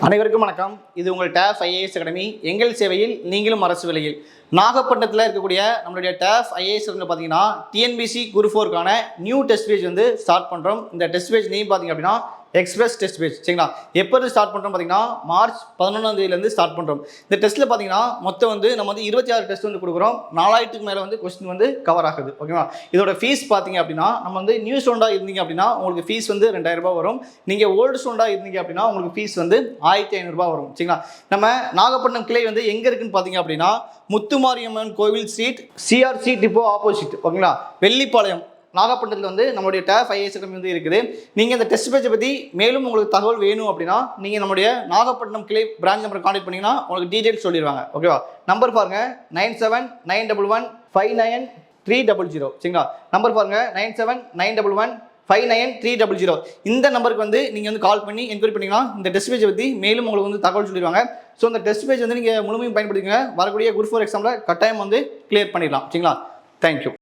அனைவருக்கும் வணக்கம். இது உங்கள் டேஃப் ஐஏஎஸ் அகாடமி. எங்கள் சேவையில் நீங்களும் அரசு வேலையில். நாகப்பட்டினத்தில் இருக்கக்கூடிய நம்மளுடைய டேஃப் ஐஏஎஸ் வந்து பார்த்தீங்கன்னா டிஎன்பிசி குரூப் 4க்கான நியூ டெஸ்ட் பேஜ் வந்து ஸ்டார்ட் பண்ணுறோம். இந்த டெஸ்ட் பேஜ் நேம் பார்த்தீங்க அப்படின்னா எக்ஸ்பிரஸ் டெஸ்ட் பேஜ். சரிங்களா? எப்போது ஸ்டார்ட் பண்ணுறோம் பார்த்தீங்கன்னா மார்ச் 11 ஸ்டார்ட் பண்ணுறோம். இந்த டெஸ்ட்டில் பார்த்தீங்கன்னா மொத்தம் வந்து நம்ம வந்து 26 டெஸ்ட் வந்து கொடுக்குறோம். 4000க்கு மேலே வந்து கொஸ்டின் வந்து கவர் ஆகுது. ஓகேவா? இதோட ஃபீஸ் பார்த்தீங்க அப்படின்னா நம்ம வந்து நியூ ஸ்டூடெண்டாக இருந்தீங்க அப்படின்னா உங்களுக்கு ஃபீஸ் வந்து 2000 ரூபாய் வரும். நீங்கள் ஓல்டு ஸ்டூடெண்டாக இருந்தீங்க அப்படின்னா உங்களுக்கு ஃபீஸ் வந்து 1500 ரூபாய் வரும். சரிங்களா? நம்ம நாகப்பட்டினம் கிளை வந்து எங்கே இருக்குன்னு பார்த்தீங்க அப்படின்னா முத்துமாரியம்மன் கோவில் ஸ்ட்ரீட், சிஆர்சி டிப்போ ஆப்போசிட். ஓகேங்களா? வெள்ளிப்பாளையம் நாகப்பட்டினத்தில் வந்து நம்மளுடைய டேஃப் ஐஏஎஸ் அகாடமி வந்து இருக்குது. நீங்கள் இந்த டெஸ்ட் பேஜை பற்றி மேலும் உங்களுக்கு தகவல் வேணும் அப்படின்னா நீங்கள் நம்மளுடைய நாகப்பட்டினம் கிளை பிரான்ச் நம்பர் கான்டெக்ட் பண்ணிங்கன்னா உங்களுக்கு டீட்டெயில்ஸ் சொல்லிடுவாங்க. ஓகேவா? நம்பர் பாருங்கள் 9791130300. சரிங்களா? நம்பர் பாருங்கள் 9791130300. இந்த நம்பருக்கு வந்து நீங்கள் வந்து கால் பண்ணி என்கொயரி பண்ணிங்கன்னா இந்த டெஸ்ட் பேஜை பற்றி மேலும் உங்களுக்கு வந்து தகவல் சொல்லிடுவாங்க. ஸோ இந்த டெஸ்ட் பேஜ் வந்து நீங்கள் முழுமையும் பயன்படுத்திங்க. வரக்கூடிய குரூப் 4 எக்ஸாமில் கட்டாயம் வந்து கிளியர் பண்ணிடலாம். சரிங்களா? தேங்க்யூ.